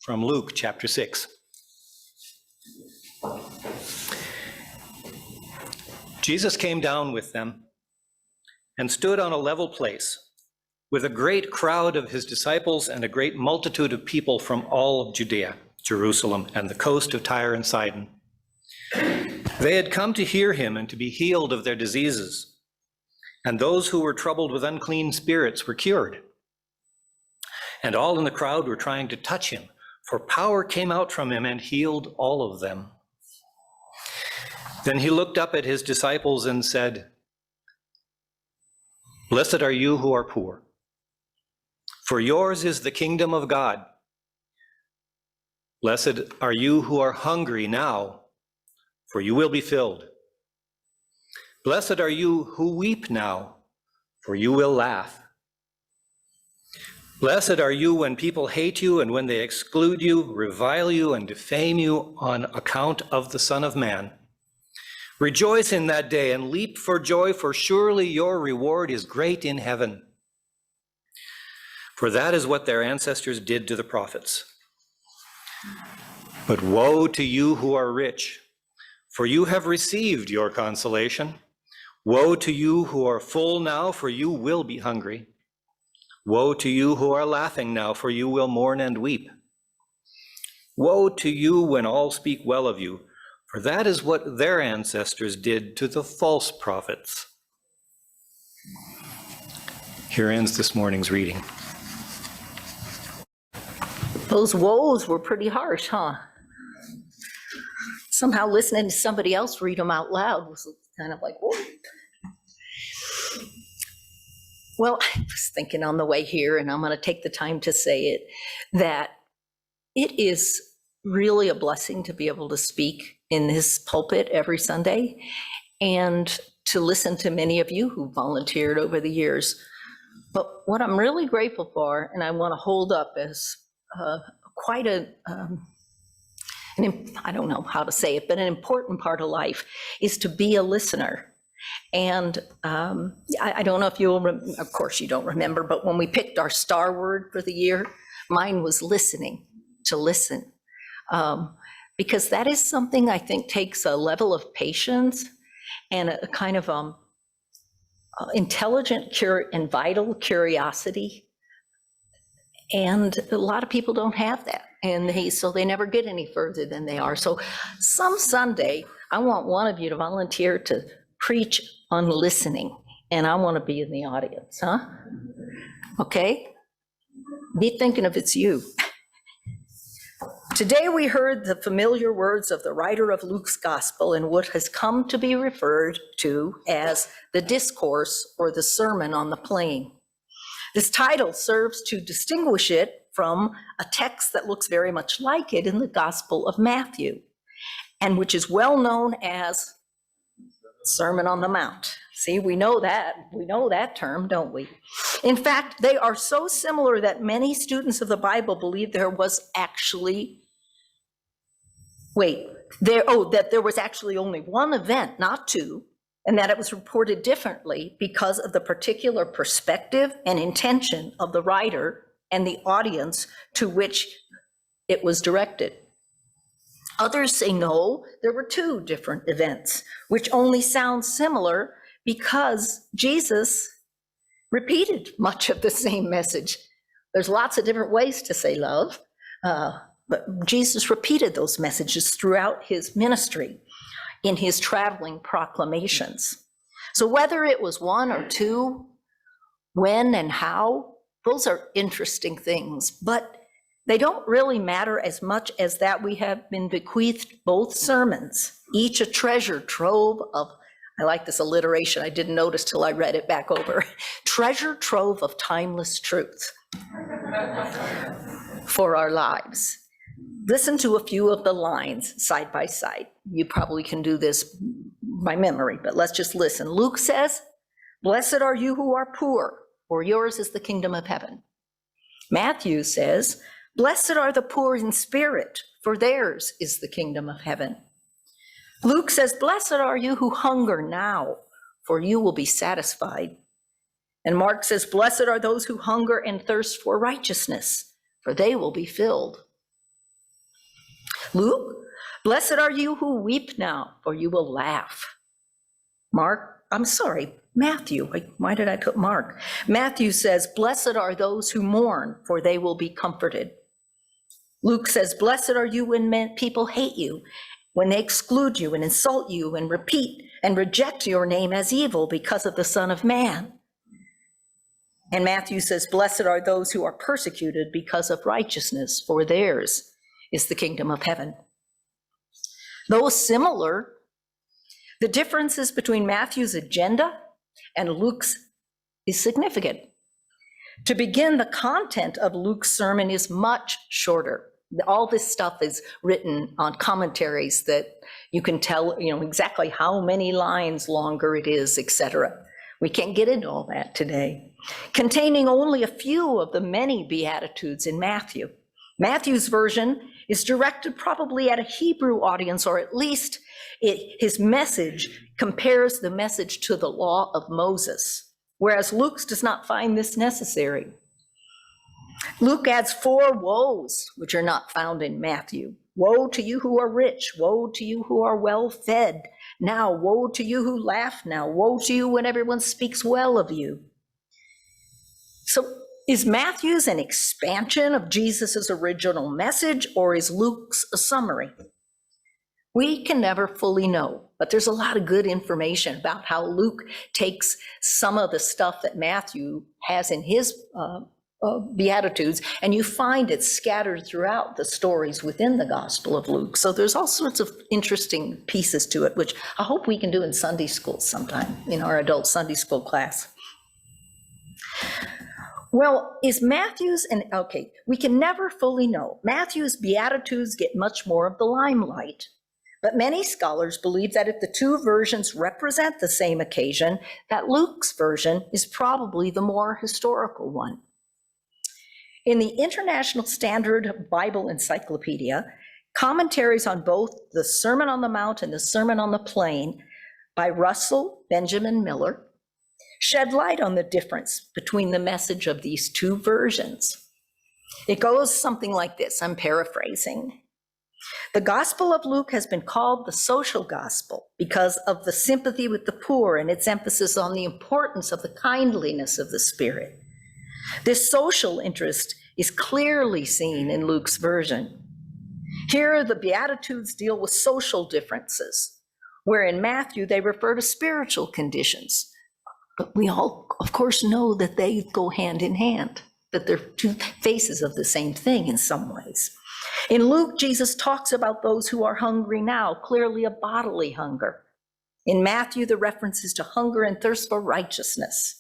from Luke chapter 6. Jesus came down with them and stood on a level place with a great crowd of his disciples and a great multitude of people from all of Judea, Jerusalem, and the coast of Tyre and Sidon. They had come to hear him and to be healed of their diseases, and those who were troubled with unclean spirits were cured. And all in the crowd were trying to touch him, for power came out from him and healed all of them. Then he looked up at his disciples and said, "Blessed are you who are poor, for yours is the kingdom of God. Blessed are you who are hungry now, for you will be filled. Blessed are you who weep now, for you will laugh. Blessed are you when people hate you and when they exclude you, revile you, and defame you on account of the Son of Man. Rejoice in that day and leap for joy, for surely your reward is great in heaven. For that is what their ancestors did to the prophets. But woe to you who are rich, for you have received your consolation. Woe to you who are full now, for you will be hungry. Woe to you who are laughing now, for you will mourn and weep. Woe to you when all speak well of you, for that is what their ancestors did to the false prophets." Here ends this morning's reading. Those woes were pretty harsh, huh? Somehow listening to somebody else read them out loud was kind of like, whoa. Well, I was thinking on the way here, and I'm going to take the time to say it, that it is really a blessing to be able to speak in this pulpit every Sunday and to listen to many of you who volunteered over the years. But what I'm really grateful for, and I want to hold up as quite I don't know how to say it, but an important part of life is to be a listener. And I don't know if you'll, of course you don't remember, but when we picked our star word for the year, mine was listening, to listen. Because that is something I think takes a level of patience and a kind of intelligent and vital curiosity. And a lot of people don't have that. And so they never get any further than they are. So some Sunday, I want one of you to volunteer to preach on listening, and I want to be in the audience, huh? Okay? Be thinking if it's you. Today we heard the familiar words of the writer of Luke's gospel in what has come to be referred to as the discourse or the Sermon on the Plain. This title serves to distinguish it from a text that looks very much like it in the Gospel of Matthew, and which is well known as Sermon on the Mount. See, we know that term, don't we? In fact, they are so similar that many students of the Bible believe there was actually, that there was actually only one event, not two, and that it was reported differently because of the particular perspective and intention of the writer and the audience to which it was directed. Others say no, there were two different events, which only sound similar because Jesus repeated much of the same message. There's lots of different ways to say love, but Jesus repeated those messages throughout his ministry in his traveling proclamations. So whether it was one or two, when and how, those are interesting things, but they don't really matter as much as that we have been bequeathed both sermons, each a treasure trove of, I like this alliteration, I didn't notice till I read it back over, treasure trove of timeless truth for our lives. Listen to a few of the lines side by side. You probably can do this by memory, but let's just listen. Luke says, "Blessed are you who are poor, for yours is the kingdom of heaven." Matthew says, "Blessed are the poor in spirit, for theirs is the kingdom of heaven." Luke says, "Blessed are you who hunger now, for you will be satisfied." And Mark says, "Blessed are those who hunger and thirst for righteousness, for they will be filled." Luke, blessed are you who weep now, for you will laugh. Matthew, why did I put Mark? Matthew says, blessed are those who mourn, for they will be comforted. Luke says, blessed are you when people hate you, when they exclude you and insult you and repeat and reject your name as evil because of the Son of Man. And Matthew says, blessed are those who are persecuted because of righteousness, for theirs is the kingdom of heaven. Though similar, the differences between Matthew's agenda and Luke's is significant. To begin, the content of Luke's sermon is much shorter. All this stuff is written on commentaries that you can tell, exactly how many lines longer it is, etc. We can't get into all that today. Containing only a few of the many Beatitudes in Matthew. Matthew's version is directed probably at a Hebrew audience, or at least his message compares the message to the law of Moses, whereas Luke's does not find this necessary. Luke adds 4 woes, which are not found in Matthew. Woe to you who are rich. Woe to you who are well fed. Now, woe to you who laugh now. Woe to you when everyone speaks well of you. So is Matthew's an expansion of Jesus's original message, or is Luke's a summary? We can never fully know, but there's a lot of good information about how Luke takes some of the stuff that Matthew has in his Beatitudes, and you find it scattered throughout the stories within the Gospel of Luke. So there's all sorts of interesting pieces to it, which I hope we can do in Sunday school sometime, in our adult Sunday school class. Well, we can never fully know. Matthew's Beatitudes get much more of the limelight, but many scholars believe that if the two versions represent the same occasion, that Luke's version is probably the more historical one. In the International Standard Bible Encyclopedia, commentaries on both the Sermon on the Mount and the Sermon on the Plain by Russell Benjamin Miller shed light on the difference between the message of these two versions. It goes something like this, I'm paraphrasing. The Gospel of Luke has been called the social gospel because of the sympathy with the poor and its emphasis on the importance of the kindliness of the Spirit. This social interest is clearly seen in Luke's version. Here, the Beatitudes deal with social differences, where in Matthew they refer to spiritual conditions. But we all, of course, know that they go hand in hand, that they're two faces of the same thing in some ways. In Luke, Jesus talks about those who are hungry now, clearly a bodily hunger. In Matthew, the reference is to hunger and thirst for righteousness.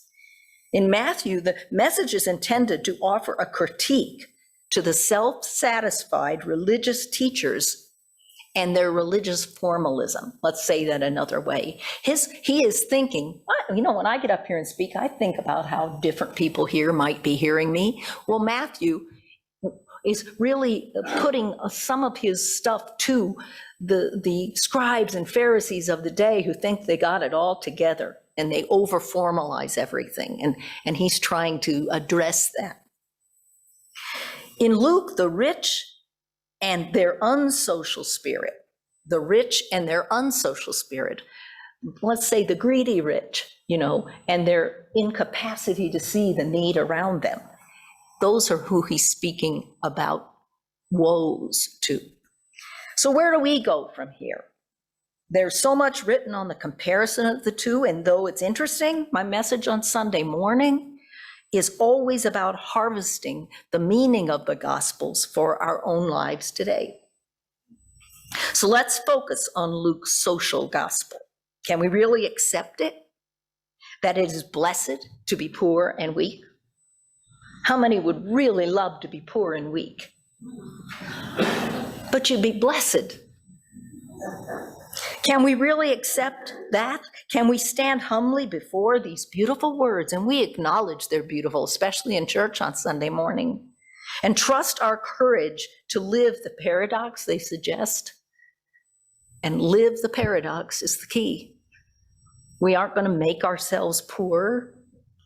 In Matthew, the message is intended to offer a critique to the self-satisfied religious teachers and their religious formalism. Let's say that another way. He is thinking, when I get up here and speak, I think about how different people here might be hearing me. Well, Matthew is really putting some of his stuff to the scribes and Pharisees of the day who think they got it all together. And they over-formalize everything, and he's trying to address that. In Luke, the rich and their unsocial spirit, let's say the greedy rich, and their incapacity to see the need around them, those are who he's speaking about woes to. So where do we go from here? There's so much written on the comparison of the two, and though it's interesting, my message on Sunday morning is always about harvesting the meaning of the Gospels for our own lives today. So let's focus on Luke's social gospel. Can we really accept it? That it is blessed to be poor and weak? How many would really love to be poor and weak? But you'd be blessed. Can we really accept that? Can we stand humbly before these beautiful words, and we acknowledge they're beautiful, especially in church on Sunday morning, and trust our courage to live the paradox they suggest? And live the paradox is the key. We aren't going to make ourselves poor.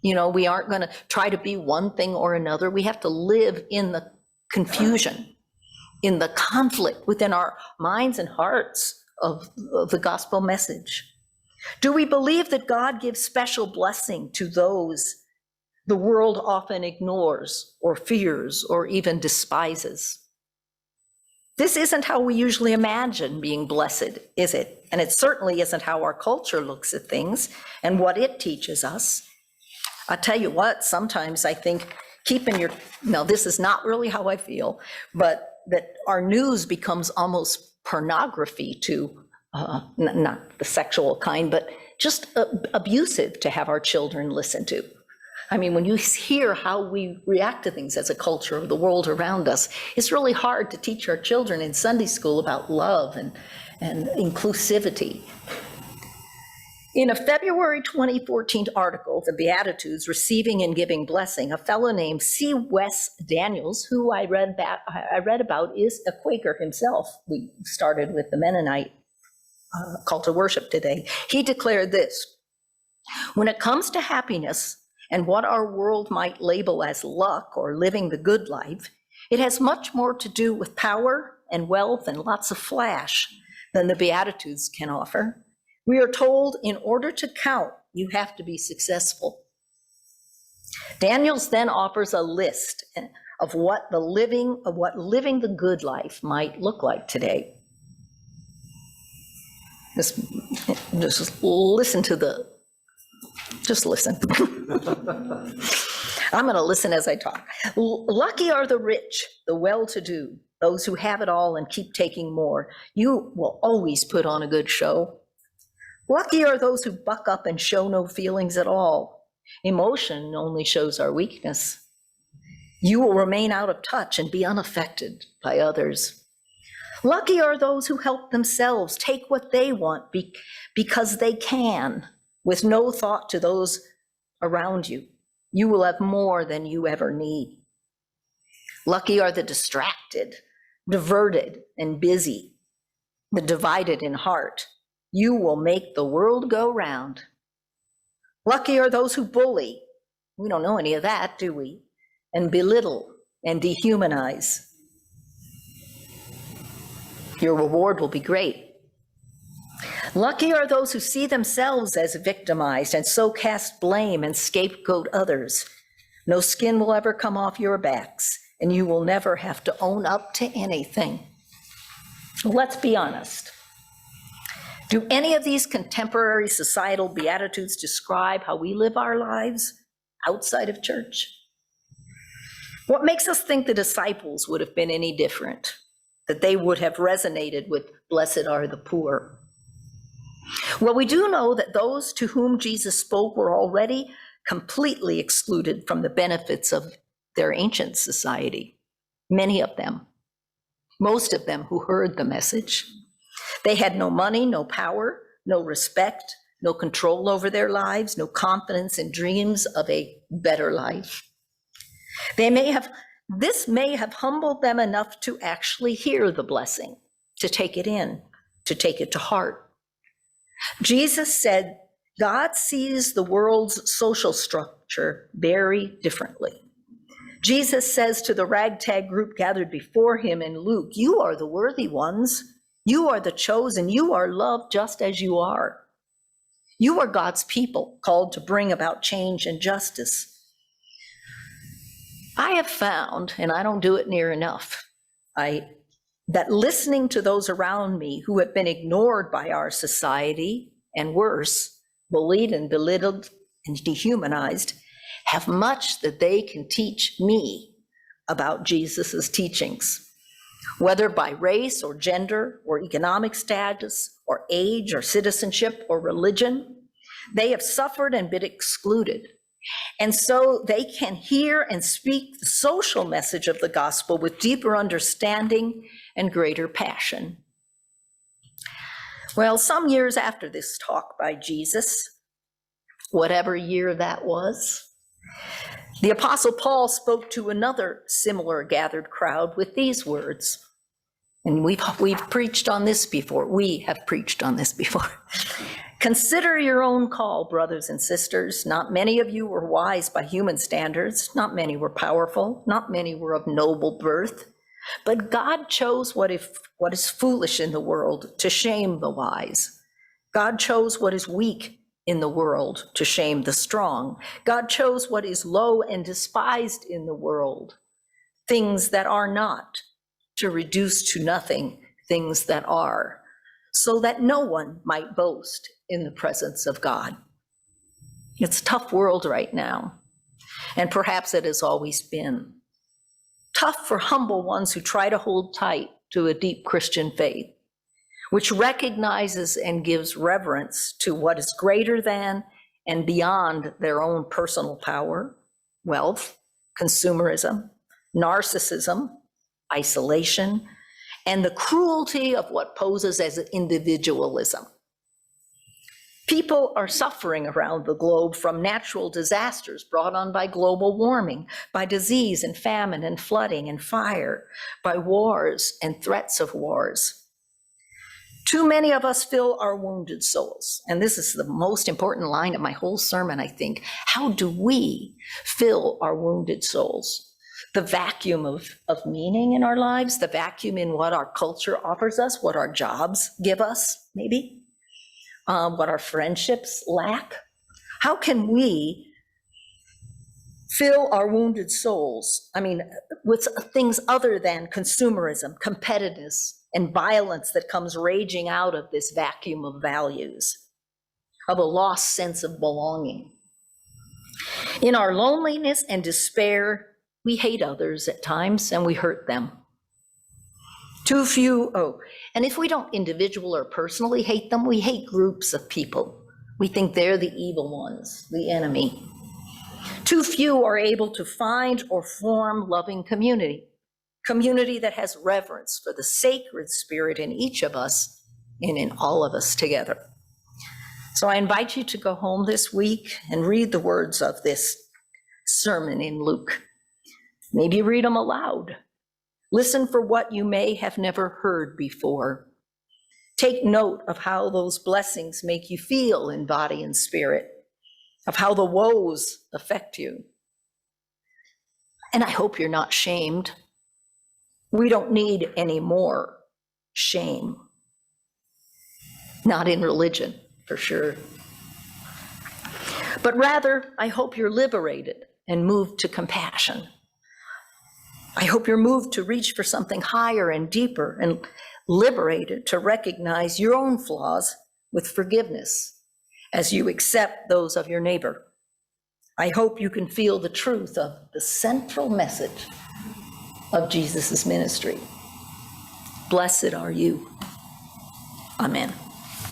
We aren't going to try to be one thing or another. We have to live in the confusion in the conflict within our minds and hearts of the gospel message? Do we believe that God gives special blessing to those the world often ignores or fears or even despises? This isn't how we usually imagine being blessed, is it? And it certainly isn't how our culture looks at things and what it teaches us. I tell you what, sometimes I think no, this is not really how I feel, but that our news becomes almost pornography to, not the sexual kind, but just abusive to have our children listen to. I mean, when you hear how we react to things as a culture of the world around us, it's really hard to teach our children in Sunday school about love and inclusivity. In a February 2014 article, The Beatitudes, Receiving and Giving Blessing, a fellow named C. Wes Daniels, who I read about, is a Quaker himself. We started with the Mennonite call to worship today. He declared this: when it comes to happiness and what our world might label as luck or living the good life, it has much more to do with power and wealth and lots of flash than the Beatitudes can offer. We are told in order to count, you have to be successful. Daniels then offers a list of what living the good life might look like today. Just listen. I'm going to listen as I talk. Lucky are the rich, the well-to-do, those who have it all and keep taking more. You will always put on a good show. Lucky are those who buck up and show no feelings at all. Emotion only shows our weakness. You will remain out of touch and be unaffected by others. Lucky are those who help themselves, take what they want because they can, with no thought to those around you. You will have more than you ever need. Lucky are the distracted, diverted, and busy, the divided in heart. You will make the world go round. Lucky are those who bully. We don't know any of that, do we? And belittle and dehumanize. Your reward will be great. Lucky are those who see themselves as victimized and so cast blame and scapegoat others. No skin will ever come off your backs, and you will never have to own up to anything. Let's be honest. Do any of these contemporary societal beatitudes describe how we live our lives outside of church? What makes us think the disciples would have been any different, that they would have resonated with "Blessed are the poor"? Well, we do know that those to whom Jesus spoke were already completely excluded from the benefits of their ancient society. Many of them, most of them who heard the message. They had no money, no power, no respect, no control over their lives, no confidence in dreams of a better life. This may have humbled them enough to actually hear the blessing, to take it in, to take it to heart. Jesus said, God sees the world's social structure very differently. Jesus says to the ragtag group gathered before him in Luke, you are the worthy ones. You are the chosen. You are loved just as you are. You are God's people, called to bring about change and justice. I have found, and I don't do it near enough, that listening to those around me who have been ignored by our society, and worse, bullied and belittled and dehumanized, have much that they can teach me about Jesus's teachings. Whether by race or gender or economic status or age or citizenship or religion, they have suffered and been excluded. And so they can hear and speak the social message of the gospel with deeper understanding and greater passion. Well, some years after this talk by Jesus, whatever year that was, the Apostle Paul spoke to another similar gathered crowd with these words. And we've preached on this before. We have preached on this before. Consider your own call, brothers and sisters. Not many of you were wise by human standards. Not many were powerful. Not many were of noble birth. But God chose what is foolish in the world to shame the wise. God chose what is weak in the world to shame the strong. God chose what is low and despised in the world, things that are not, to reduce to nothing things that are, so that no one might boast in the presence of God. It's a tough world right now, and perhaps it has always been. Tough for humble ones who try to hold tight to a deep Christian faith, which recognizes and gives reverence to what is greater than and beyond their own personal power, wealth, consumerism, narcissism, isolation, and the cruelty of what poses as individualism. People are suffering around the globe from natural disasters brought on by global warming, by disease and famine and flooding and fire, by wars and threats of wars. Too many of us fill our wounded souls, and this is the most important line of my whole sermon, I think. How do we fill our wounded souls? The vacuum of meaning in our lives, the vacuum in what our culture offers us, what our jobs give us, maybe, what our friendships lack. How can we fill our wounded souls, with things other than consumerism, competitiveness, and violence that comes raging out of this vacuum of values, of a lost sense of belonging? In our loneliness and despair, we hate others at times and we hurt them. Too few, and if we don't individually or personally hate them, we hate groups of people. We think they're the evil ones, the enemy. Too few are able to find or form loving community that has reverence for the sacred spirit in each of us and in all of us together. So I invite you to go home this week and read the words of this sermon in Luke. Maybe read them aloud. Listen for what you may have never heard before. Take note of how those blessings make you feel in body and spirit, of how the woes affect you. And I hope you're not shamed. We don't need any more shame. Not in religion, for sure. But rather, I hope you're liberated and moved to compassion. I hope you're moved to reach for something higher and deeper, and liberated to recognize your own flaws with forgiveness as you accept those of your neighbor. I hope you can feel the truth of the central message of Jesus' ministry. Blessed are you. Amen.